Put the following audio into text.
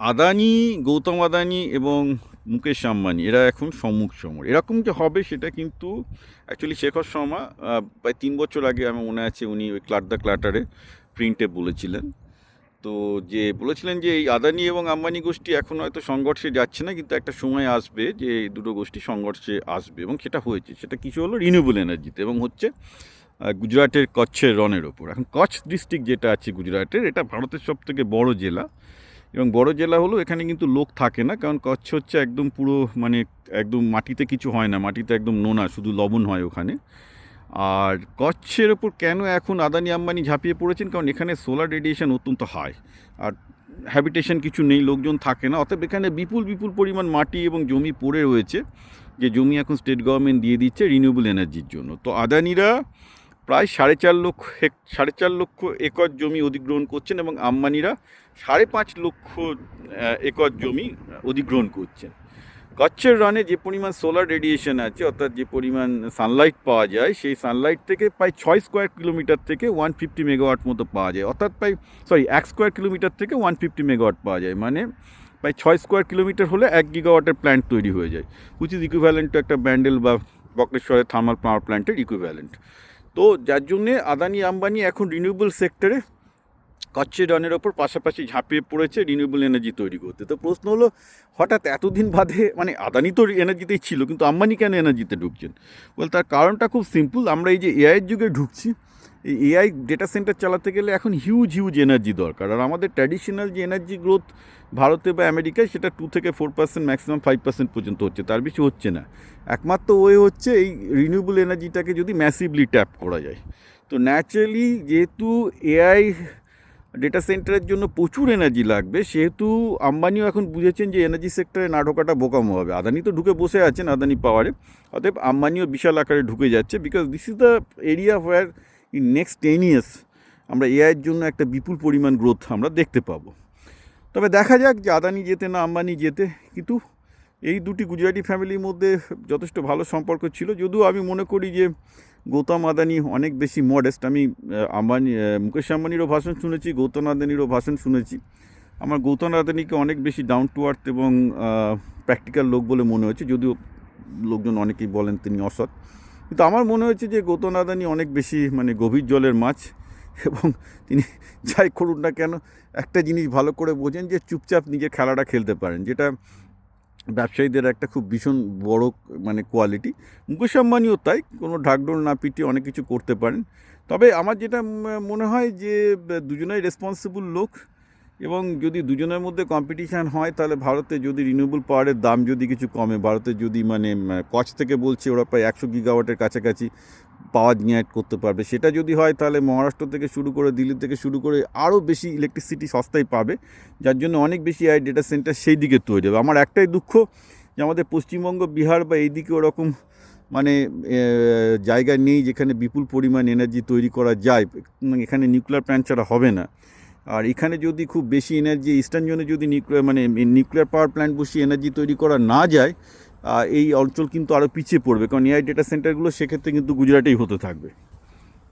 আদানি, গৌতম আদানি এবং মুকেশ আম্বানি এরা এখন সম্মুখ সমর। এরকম যে হবে সেটা কিন্তু অ্যাকচুয়ালি শেখর শর্মা প্রায় 3 বছর আগে আমার মনে আছে উনি ওই দ্য ক্লাটারে প্রিন্টে বলেছিলেন। তো যে বলেছিলেন যে এই আদানি এবং আম্বানি গোষ্ঠী এখন হয়তো সংঘর্ষে যাচ্ছে না, কিন্তু একটা সময় আসবে যে এই দুটো গোষ্ঠী সংঘর্ষে আসবে, এবং সেটা হয়েছে। সেটা কিছু হলো রিনিউয়েবল এনার্জিতে, এবং হচ্ছে গুজরাটের কচ্ছের রনের ওপর। এখন কচ্ছ ডিস্ট্রিক্ট যেটা আছে গুজরাটের, এটা ভারতের সবথেকে বড় জেলা, এবং বড় জেলা হলো এখানে কিন্তু লোক থাকে না, কারণ কচ্ছ হচ্ছে একদম পুরো মানে একদম মাটিতে কিছু হয় না, মাটিতে একদম নোনা, শুধু লবণ হয় ওখানে। আর কচ্ছের ওপর কেন এখন আদানি আম্বানি ঝাঁপিয়ে পড়েছেন, কারণ এখানে সোলার রেডিয়েশন অত্যন্ত হাই, আর হ্যাবিটেশন কিছু নেই, লোকজন থাকে না, অতএব এখানে বিপুল বিপুল পরিমাণ মাটি এবং জমি পড়ে রয়েছে, যে জমি এখন স্টেট গভর্নমেন্ট দিয়ে দিচ্ছে রিনিউয়েবল এনার্জির জন্য। তো আদানিরা প্রায় 4.5 লক্ষ একর জমি অধিগ্রহণ করছেন, এবং আম্বানিরা 5.5 লক্ষ একর জমি অধিগ্রহণ করছেন। কচ্ছের রানে যে পরিমাণ সোলার রেডিয়েশন আছে, অর্থাৎ যে পরিমাণ সানলাইট পাওয়া যায়, সেই সানলাইট থেকে প্রায় 6 স্কোয়ার কিলোমিটার থেকে 150 মেগাওয়াট মতো পাওয়া যায়, অর্থাৎ প্রায় 1 স্কোয়ার কিলোমিটার থেকে 150 মেগাওয়াট পাওয়া যায়, মানে প্রায় 6 স্কোয়ার কিলোমিটার হলে 1 গিগাওয়াটের প্ল্যান্ট তৈরি হয়ে যায়, হুইচ ইজ ইকুইভ্যালেন্ট টু একটা ব্যান্ডেল বা বক্রেশ্বরের থার্মাল পাওয়ার প্ল্যান্টের ইকুইভ্যালেন্ট। তো যার জন্যে আদানি আম্বানি এখন রিনিউয়েবল সেক্টরে কচ্ছের রানের ওপর পাশাপাশি ঝাঁপিয়ে পড়েছে রিনিউয়েবল এনার্জি তৈরি করতে। তো প্রশ্ন হলো, হঠাৎ এতদিন বাদে, মানে আদানি তো এনার্জিতেই ছিল, কিন্তু আম্বানি কেন এনার্জিতে ঢুকছেন? বল, তার কারণটা খুব সিম্পল। আমরা এই যে এআইয়ের যুগে ঢুকছি, এই এআই ডেটা সেন্টার চালাতে গেলে এখন হিউজ এনার্জি দরকার, আর আমাদের ট্র্যাডিশনাল যে এনার্জি গ্রোথ ভারতে বা আমেরিকায়, সেটা 2 থেকে 4%, ম্যাক্সিমাম 5% পর্যন্ত হচ্ছে, তার বেশি হচ্ছে না। একমাত্র ওয়ে হচ্ছে এই রিনিউয়েবল এনার্জিটাকে যদি ম্যাসিভলি ট্যাপ করা যায়। তো ন্যাচারালি যেহেতু এআই ডেটা সেন্টারের জন্য প্রচুর এনার্জি লাগবে, সেহেতু আম্বানিও এখন বুঝেছেন যে এনার্জি সেক্টরে না ঢোকাটা বোকামো হবে। আদানি তো ঢুকে বসে আছেন আদানি পাওয়ারে, অতএব আম্বানিও বিশাল আকারে ঢুকে যাচ্ছে, because this is the area where in next 10 years আমরা এআইয়ের জন্য একটা বিপুল পরিমাণ গ্রোথ আমরা দেখতে পাবো। তবে দেখা যাক যে আদানি যেতে না আম্বানি যেতে, কিন্তু এই দুটি গুজরাটি ফ্যামিলির মধ্যে যথেষ্ট ভালো সম্পর্ক ছিল, যদিও আমি মনে করি যে গৌতম আদানি অনেক বেশি মডেস্ট। আমি মুকেশ আম্বানিরও ভাষণ শুনেছি, গৌতম আদানিরও ভাষণ শুনেছি। আমার গৌতম আদানিকে অনেক বেশি ডাউন টু আর্থ এবং প্র্যাকটিক্যাল লোক বলে মনে হয়েছে, যদিও লোকজন অনেকেই বলেন তিনি অসৎ, কিন্তু আমার মনে হয়েছে যে গৌতম আদানি অনেক বেশি মানে গভীর জলের মাছ, এবং তিনি যাই করুন না কেন একটা জিনিস ভালো করে বোঝেন, যে চুপচাপ নিজের খেলাটা খেলতে পারেন, যেটা ব্যবসায়ীদের একটা খুব ভীষণ বড় মানে কোয়ালিটি। মুকেশ আম্বানিও তাই, কোনো ঢাকঢোল না পিটিয়ে অনেক কিছু করতে পারেন। তবে আমার যেটা মনে হয় যে দুজনেই রেসপন্সিবল লোক, এবং যদি দুজনের মধ্যে কম্পিটিশান হয়, তাহলে ভারতে যদি রিনিউয়েবল পাওয়ারের দাম যদি কিছু কমে, ভারতে যদি মানে কচ্ছ থেকে বলছে ওরা প্রায় 100 গিগাওয়াটের কাছাকাছি পাওয়ার জেনারেট করতে পারবে, সেটা যদি হয়, তাহলে মহারাষ্ট্র থেকে শুরু করে দিল্লি থেকে শুরু করে আরও বেশি ইলেকট্রিসিটি সস্তায় পাবে, যার জন্য অনেক বেশি এআই ডেটা সেন্টার সেই দিকে তৈরি হবে। আমার একটাই দুঃখ যে আমাদের পশ্চিমবঙ্গ, বিহার বা এই দিকে ওরকম মানে জায়গা নেই যেখানে বিপুল পরিমাণ এনার্জি তৈরি করা যায়। এখানে নিউক্লিয়ার প্ল্যান্ট ছাড়া হবে না। আর এখানে যদি খুব বেশি এনার্জি ইস্টার্ন জোনে যদি নিউক্লিয়ার পাওয়ার প্ল্যান্ট বসিয়ে এনার্জি তৈরি করা না যায়, এই অঞ্চল কিন্তু আরও পিছিয়ে পড়বে, কারণ এআই ডেটা সেন্টারগুলো সেক্ষেত্রে কিন্তু গুজরাটেই হতে থাকবে।